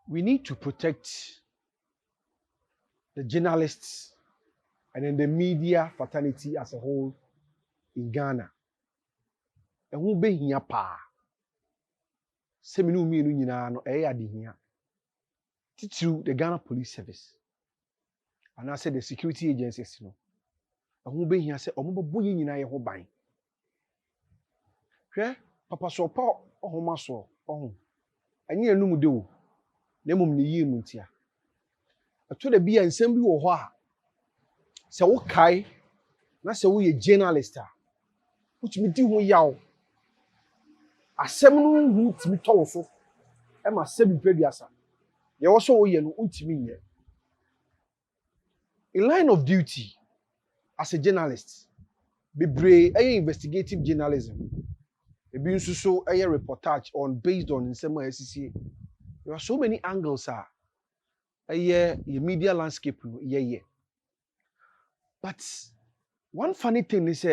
We need to protect the journalists and then the media fraternity as a whole in Ghana. And who be here pa? Seminu mienu nyina no adi here. Through the Ghana Police Service. And I said the security agencies no. And who be here say omo bo nyina ye ho ban. Hwe papa so pa ohoma so ohun. Anyi enum de wo. Na mum ne yie muntia. Ato da bia nsɛm bi wɔ hɔ a sɛ wo kai na sɛ wo yɛ journalist a wotumi di ho yaw asɛm no hu tumi tɔw so ma sɛbi preduasa yɛ wɔ so wo yɛ no untumi nyɛ in line of duty as a journalist bebree ɛyɛ investigative journalism ebi nso so ɛyɛ reportage on based on nsɛm a ɛsisi there are so many angles your media landscape no yeah. But one funny thing is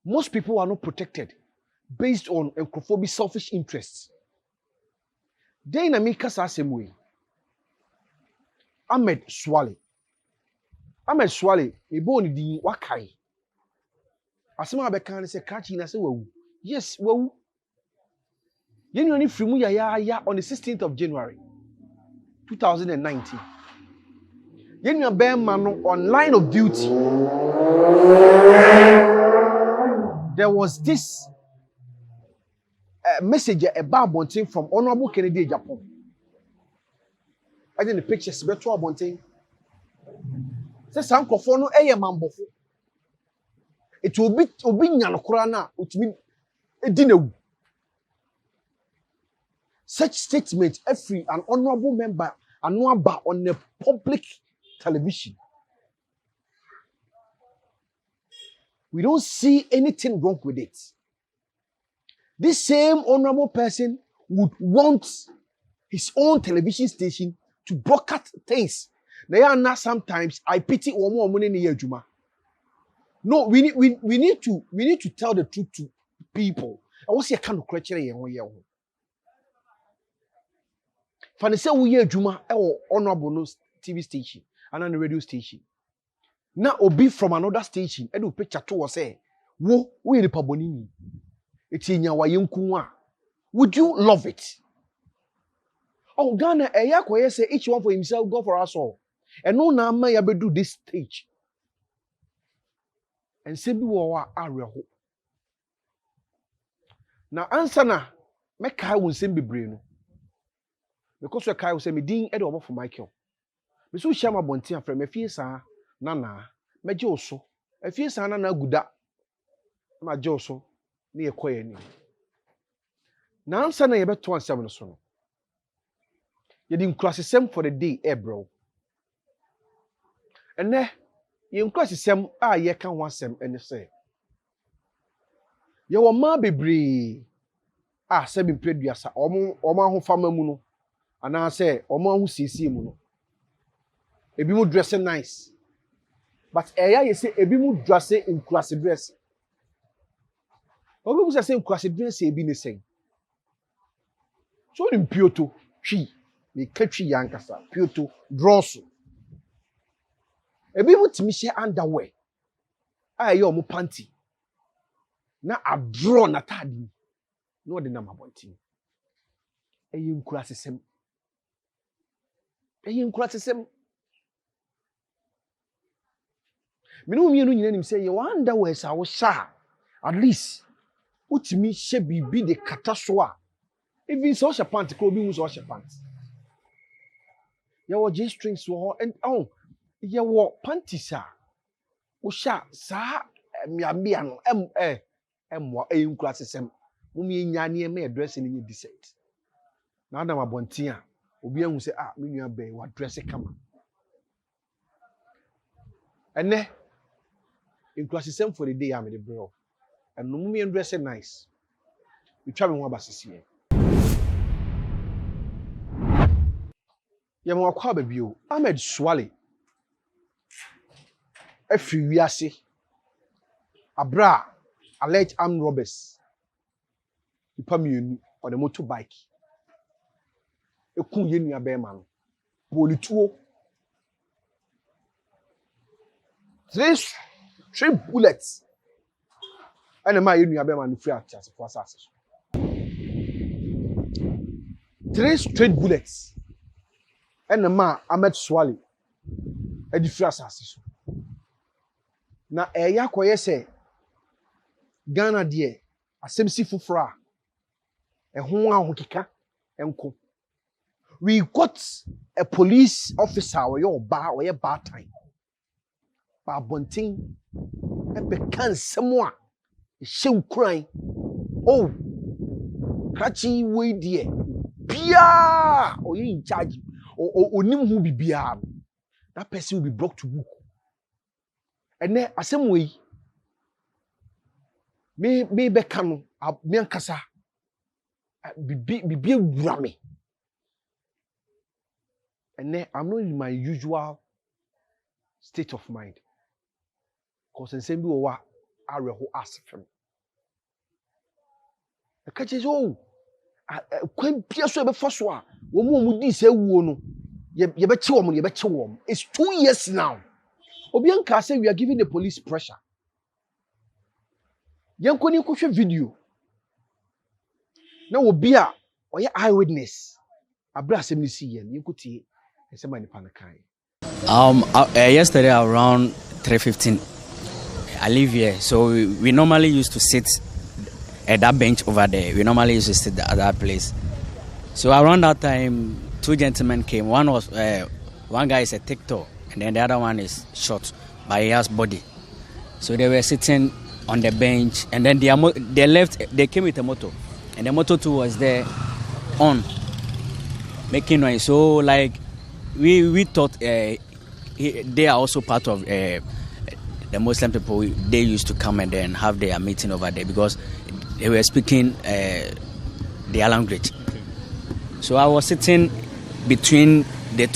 most people are not protected based on encrophobic selfish interests. They na make us same way. Ahmed Suale. Ahmed Suale, e bo ni din wakai. Asema abeka ne say kachi na say wawu. Yes, wawu. Yenu ani frimu ya on the 16th of January 2019. Yenu abem mano on line of duty. There was this message about Bonting from Honorable Kennedy Agyapong. I did the pictures beto Bonting. Say some kofono eye mambofo. It will be obi nyanokora na utimi edinawu. Such statement every an honorable member and on the public television. We don't see anything wrong with it. This same honorable person would want his own television station to broadcast things. They are not sometimes I pity one more money in Juma. No, we need to tell the truth to people. I want to see a kind of criteria here. Fane say we adwuma e honorable no TV station and on the radio station. Now obi from another station e do picture to was say wo we the pabonini. Etinya wa yenku a. Would you love it? Oh Ghana koye say each one for himself go for us all. And no na ma ya bedu this stage. And say bi wo wa areho. Na answer na me kai won sem bebre no. Because we kai say me din e de obo for Michael. Me so share my bontia from me fie sa nana me je oso. E fie sa nana guda. Ma je oso na ye koye ni. Na ansa na ye beto ansem no so no. Ye din krasesem for the day bro. Ene ye krasesem a ye kan ho asem ene say. Ye wo ma bebre a se bi preduasa omo ho fama mu no. And I say, Omo hu sisi mu no. Ebi mu dressing nice. But eya you say ebi mu dressing in classy dress. Obi mu say in classy dress ebi ne say. So in pioto, chi, me ketchi yankasa, pioto, drosso. Ebi mu timi share underwear. Aye omo panty. Na a draw na tadi. No de na mabonti. Eyi nkurase sem. Eyin kurate sem. Minu mienu nyina nim say you wonder where sa wo sha. At least utimi hye bibi de kata so a. Even so sha pant ko bi hu so sha pant. Ya wo J strings wo and ya wo panties a. Wo sha sa miabia no emwa eyin kurate sem. Mumi nya ne me dress ni decent. Na adam abontin a obi ahu say me nua be wa dress kama ene in class system for the day am the bro and no me dress nice we try me ho abasisi ye mo akwa ba bio Ahmed Suale Every wiase. Abra alleged armed robbers. Nipa mienu on a motorbike. Ekun ye nua be man. Polituo. Three bullets. And ma ye nua be man free at as for assassin. 3 straight bullets. And the man Ahmed Suale. E di free assassin. Na eya koye se Ghana de asemsi fufura ehun ahokika enko. We got a police officer we oye bad time. Ba bontin e be kan semo a hye ukran. Oh, kachi we die. Bia oye in charge. Onim hu bibia. That person will be brought to book. And then asem we me be kanu me ankasa bibi wura me. And then I'm not in my usual state of mind. Because in same way I reho ask for me. The catch is oh kwen pia so e be foso a wo mu di se wuo no ye be che wom. It's 2 years now. Obianka say we are giving the police pressure. Yankoni kuhwe video. Na obi a oye eyewitness. Abra asem ni si yen yekutie esema ni panakai. Yesterday around 3:15 I live here, so we normally used to sit at that bench over there. We normally used to sit at that place. So around that time 2 gentlemen came. One guy is a TikTok and then the other one is short, but he has body. So they were sitting on the bench, and then they came with a motor, and the motor too was there on making noise. So like we thought they are also part of the Muslim people. They used to come and then have their meeting over there because they were speaking their language. Okay. So I was sitting between the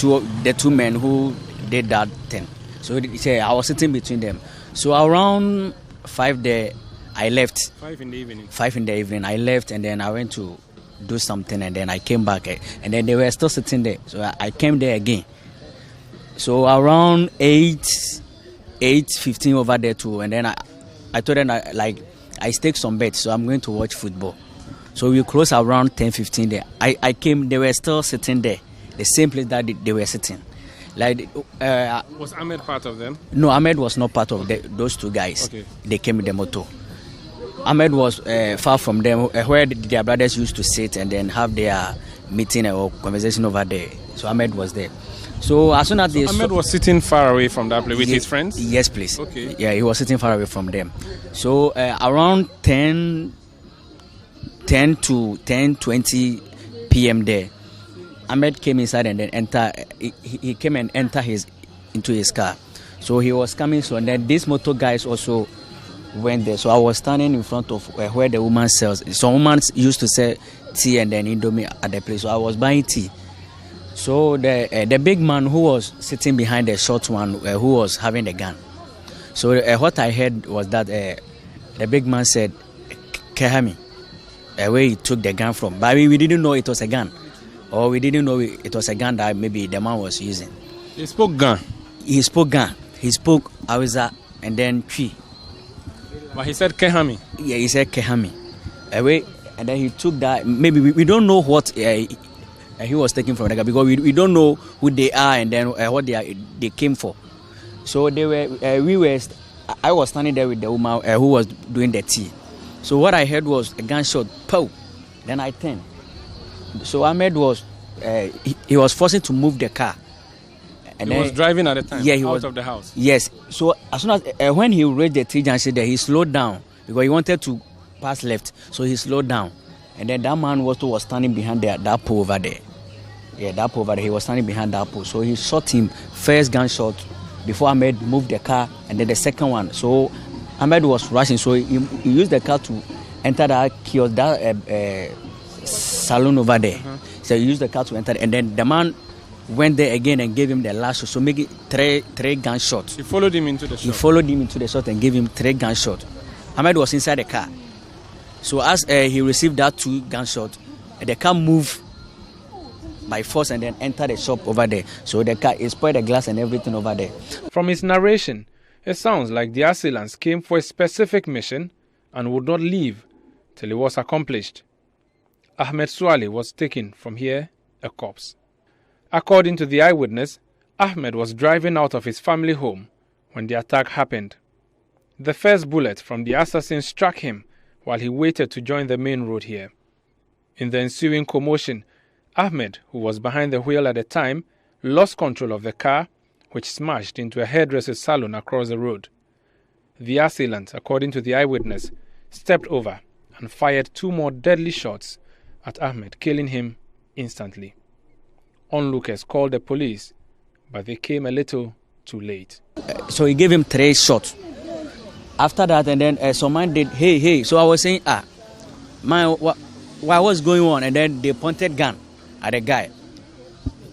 two men who did that thing. So I was sitting between them. So around 5 there, I left. 5 in the evening. 5 in the evening, I left, and then I went to do something, and then I came back, and then they were still sitting there. So I came there again. So around 8:15 over there too, and then I told them I staked some bets, so I'm going to watch football. So we closed around 10:15 there. I came, they were still sitting there, the same place that they were sitting. Was Ahmed part of them? No, Ahmed was not part of those 2 guys. Okay. They came with the motor. Ahmed was far from them, where their brothers used to sit and then have their meeting or conversation over there. So Ahmed was there. So as soon as Ahmed was sitting far away from that place with his friends? Yes, please. Okay. Yeah, he was sitting far away from them. So around 10 to 10:20 p.m. there, Ahmed came inside and then he came and entered into his car. So he was coming, so and then these motor guys also went there. So I was standing in front of where the woman sells. Some women used to sell tea and then Indomie at the place. So I was buying tea. So the big man who was sitting behind the short one who was having the gun. So what I heard was that the big man said, "Kehami," where he took the gun from. But we didn't know it was a gun. Or we didn't know it was a gun that maybe the man was using. He spoke gun? He spoke gun. He spoke Awiza and then Twi. But he said Kehami? Yeah, he said Kehami. And then he took that. Maybe we don't know what he was taking from the guy because we don't know who they are and then what they came for. So I was standing there with the woman who was doing the tea. So what I heard was a gunshot, pow. Then I turned. So Ahmed was he was forced to move the car. And he was driving at the time. Yeah, he out was of the house. Yes. So as soon as when he reached the T junction there, he slowed down because he wanted to pass left. So he slowed down, and then that man was standing behind that pole over there. Yeah, that pole over there. He was standing behind that pole. So he shot him first gunshot before Ahmed moved the car, and then the second one. So Ahmed was rushing, so he used the car to enter that kiosk, that salon over there. So he used the car to enter, and then the man went there again and gave him the last shot. So make it three gunshots. He followed him into the shop. He followed him into the shot and gave him 3 gunshots. Ahmed was inside the car. So as he received that 2 gunshots, the car moved by force and then entered the shop over there. So the car spoiled the glass and everything over there. From his narration, it sounds like the assailants came for a specific mission and would not leave till it was accomplished. Ahmed Suale was taken from here a corpse. According to the eyewitness, Ahmed was driving out of his family home when the attack happened. The first bullet from the assassin struck him while he waited to join the main road here. In the ensuing commotion, Ahmed, who was behind the wheel at the time, lost control of the car, which smashed into a hairdresser's salon across the road. The assailant, according to the eyewitness, stepped over and fired 2 more deadly shots at Ahmed, killing him instantly. Onlookers called the police, but they came a little too late. So he gave him 3 shots. After that, and then someone did, hey. So I was saying, man, what was going on? And then they pointed gun at the guy.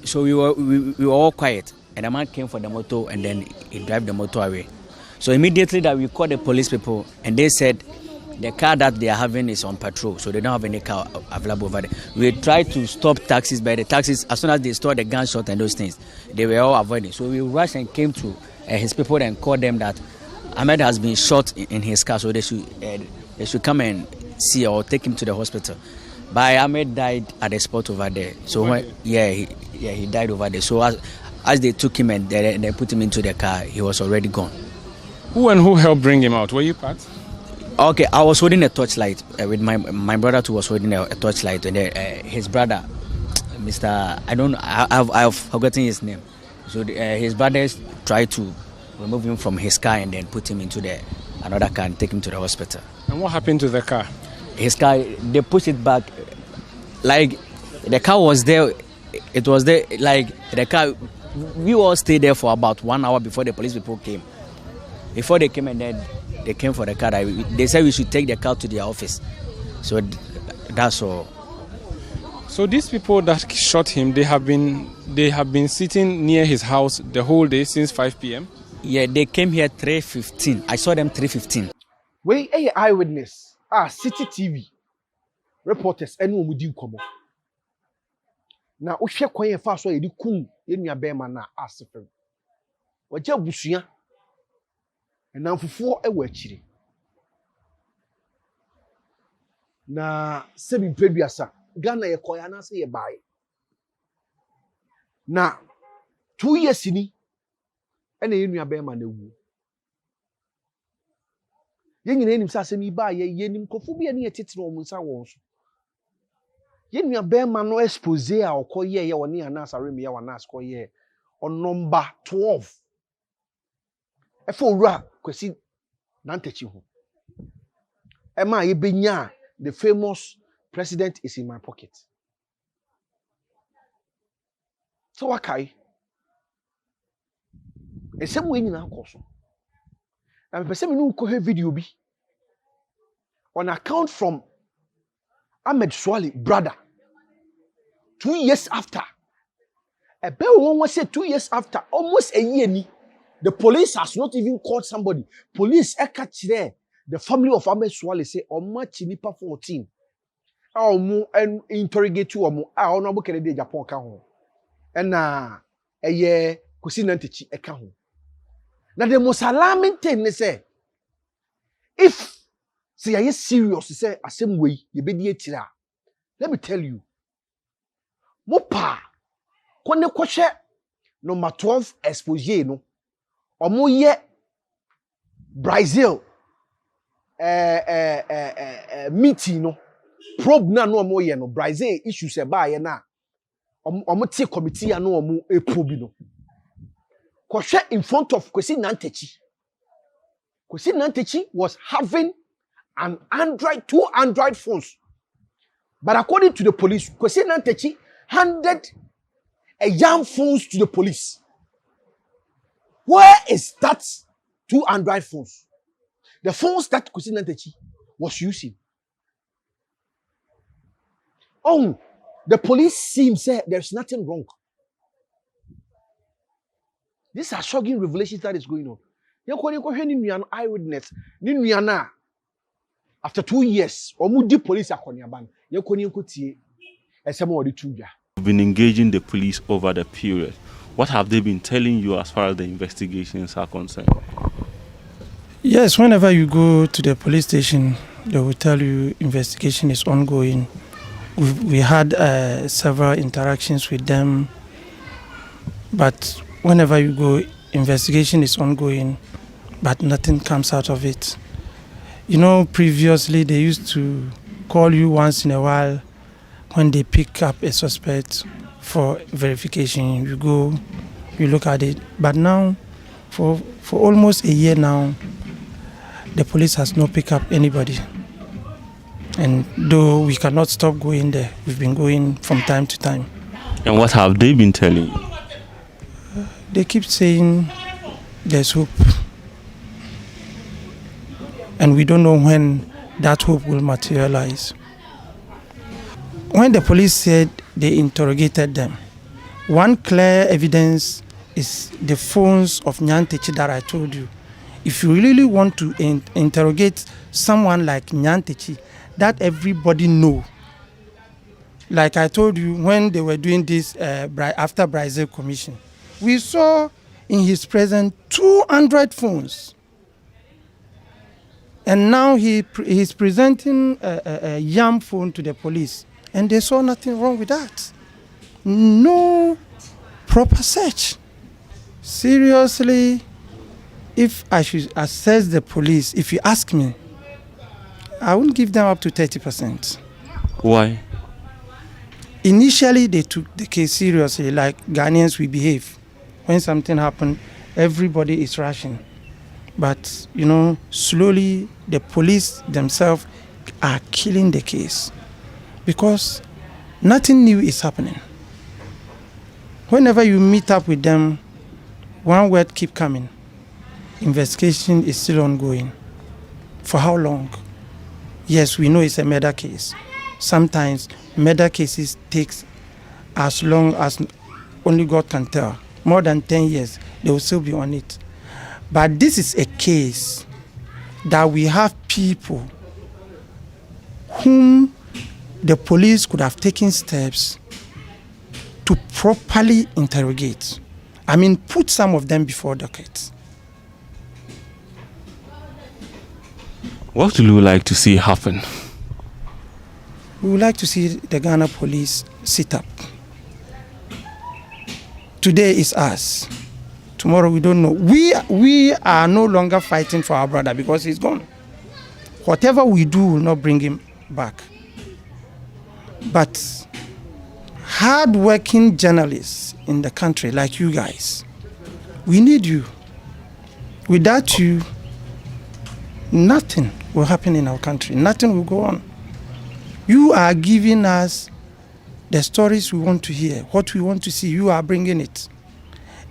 So we were all quiet. And the man came for the motor, and then he drove the motor away. So immediately that we called the police people, and they said the car that they are having is on patrol, so they don't have any car available over there. We tried to stop taxis, but the taxis, as soon as they saw the gunshot and those things, they were all avoiding. So we rushed and came to his people and called them that Ahmed has been shot in his car, so they should come and see or take him to the hospital. But Ahmed died at the spot over there. So he died over there. So as they took him and they put him into the car, he was already gone. Who helped bring him out? Were you part? Okay, I was holding a torchlight with my brother too was holding a torchlight, and his brother, Mr. I don't know, I've forgotten his name. So his brothers tried to remove him from his car and then put him into another car and take him to the hospital. And what happened to the car? His car, they pushed it back. Like the car was there, it was there. Like the car, we all stayed there for about 1 hour before the police people came. Before they came and then they came for the car, they said we should take the car to their office. So that's all. So these people that shot him, they have been sitting near his house the whole day since 5 p.m. Yeah, they came here 3:15. I saw them 3:15. Wey eyewitness. City TV reporters enu omudi nkomo. Na ohwe kwan ye fa so ye di kum ye nua bema na asefem. Waje busua. Enamfofo ewo akire. Na sebi peduasa Ghana ye koya na se ye bae. Na 2 years ni ena ye nua bema na wu. Yenyina enim sa asemi ba ye yenim kofu bia ne yetete no munsa won so. Yenua bema no expose a okoye ye woni anasa remi ye wana askoye on number 12. Efo owura kwesi nantechi ho. Ema ye benya the famous president is in my pocket. So wakai. Esem we nyina akoso. Na me pese me no ko he video bi on account from Ahmed Suale brother 2 years after one say 2 years after almost a year ni the police has not even called somebody. Police catch there the family of Ahmed Suale say omachi nipa 14 omo interrogate omo onobo kere de Agyapong ka ho na eye kosi nantechi eka ho. Now the most alarming thing is say, if say are you serious, say the same way you be the let me tell you, mopa kone kwashe number 12 exposure no, omo ye Brazil meeting no, probe na no omo ye no Brazil issues e ba ye na, omo tie committee ya no omo probe no. Kwashe in front of Kwesi Nantechi. Kwesi Nantechi was having two Android phones. But according to the police, Kwesi Nantechi handed a young phones to the police. Where is that 2 Android phones? The phones that Kwesi Nantechi was using. Oh, the police seems say there's nothing wrong. These are shocking revelations that is going on. Eyewitness. Ninyana. After 2 years, Omudi police akoniaban. Tie. You've been engaging the police over the period. What have they been telling you as far as the investigations are concerned? Yes, whenever you go to the police station, they will tell you investigation is ongoing. We had several interactions with them, but whenever you go, investigation is ongoing, but nothing comes out of it. You know, previously they used to call you once in a while when they pick up a suspect for verification. You go, you look at it. But now, for almost a year now, the police has not picked up anybody. And though we cannot stop going there, we've been going from time to time. And what have they been telling you? They keep saying there's hope. And we don't know when that hope will materialize. When the police said they interrogated them, one clear evidence is the phones of Nyantechi that I told you. If you really want to interrogate someone like Nyantechi, that everybody know. Like I told you, when they were doing this after Brazil Commission, we saw in his presence 200 phones. And now he's presenting a YAM phone to the police, and they saw nothing wrong with that. No proper search. Seriously, if I should assess the police, if you ask me, I wouldn't give them up to 30%. Why? Initially, they took the case seriously, like Ghanaians we behave. When something happened, everybody is rushing. But, you know, slowly the police themselves are killing the case because nothing new is happening. Whenever you meet up with them, one word keep coming. Investigation is still ongoing. For how long? Yes, we know it's a murder case. Sometimes murder cases takes as long as only God can tell. More than 10 years, they will still be on it. But this is a case that we have people whom the police could have taken steps to properly interrogate. I mean, put some of them before docket. What would you like to see happen? We would like to see the Ghana police sit up. Today is us. Tomorrow we don't know. We are no longer fighting for our brother because he's gone. Whatever we do will not bring him back. But hard-working journalists in the country like you guys, we need you. Without you, nothing will happen in our country. Nothing will go on. You are giving us the stories we want to hear, what we want to see. You are bringing it.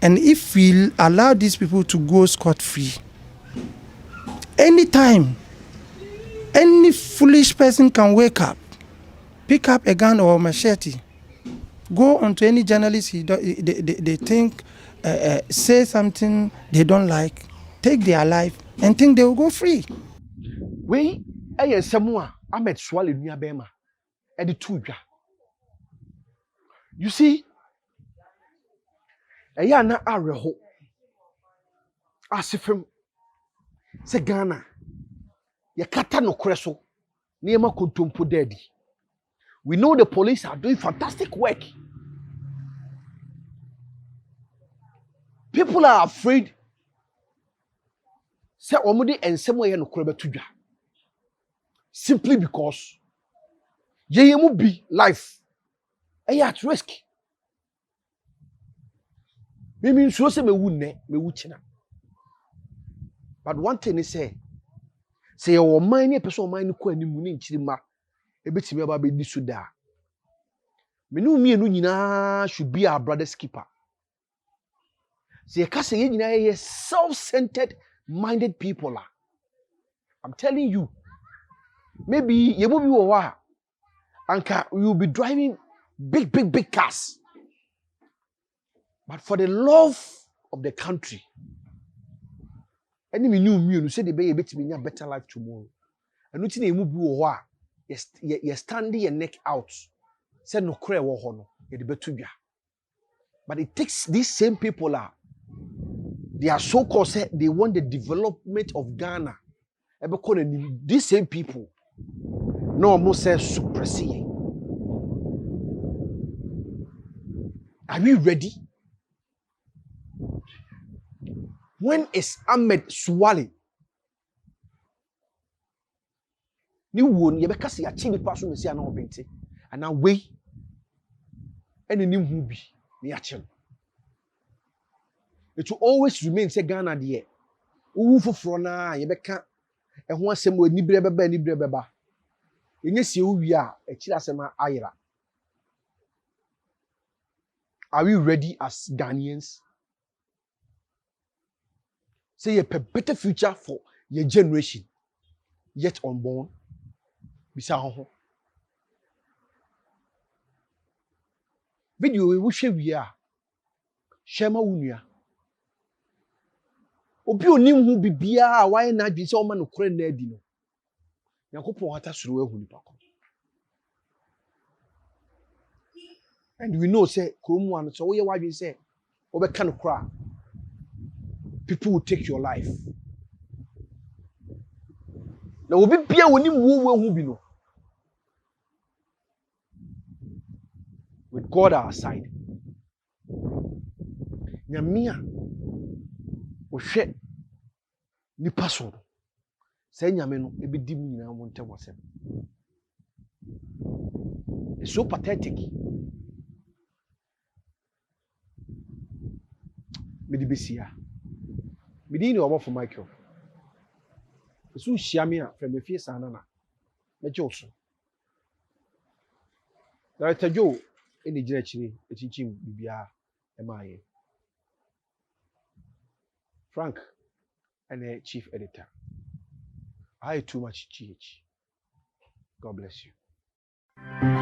And if we allow these people to go scot-free, anytime, any foolish person can wake up, pick up a gun or a machete, go onto any journalist they think, say something they don't like, take their life, and think they will go free. We, someone, Ahmed Suale nuya bema, edi tuja. You see, na areho, asifem, se Ghana, kata no kreso, niyema kontompo dedi. We know the police are doing fantastic work. People are afraid. Say omudi ensemo ye no krebe tudwa. Simply because yeyemu bi life at risk. Maybe so say me wu china. But one thing is say your mind e person mind ko animu ni nchirima ebetimi aba be disu da. Me no mienu nyina should be our brother's keeper. Say you say ye nyina ye self-centered minded people are. I'm telling you, maybe you will be over and you'll be driving big cars. But for the love of the country. Any new say the be a better life tomorrow. And nothing you move wa you standing your neck out. Say no cry wo ho no ye de betudwa. But it takes these same people they are so called say they want the development of Ghana. These same people no almost say suppress. Are we ready? When is Ahmed Suale? Ni won ye beka se ya chi nipa so mesi ana obente ana we ene ni hu bi ni ya chi. It will always remain say Ghana de wu foforo na ye beka e ho asem we nibre beba enye sie wi a e chi asem ayira. Are we ready as Ghanaians? Say a better future for your generation yet unborn. Bisa ho. Video we hwe wi a shema wunua. Obi onim hu bibia a why na dwi se o ma no kore na adi no. Yakopon hata suru ehu nipa ko. And we know say kromu an so we wadwi say obeka no kora. People will take your life. Now obi bia wonim wo hu bi no. With God our side. Nyamia ohwe nipa so no. Say nyame no ebedi mu nyina mo ntem wasem. It's so pathetic. Medi besia. Medi ni obo for Michael. So hia me a from me fie sana na. Me joso. Director Joe eni gina chiri echichim bibia emaye. Frank and the chief editor. I too much GH. God bless you.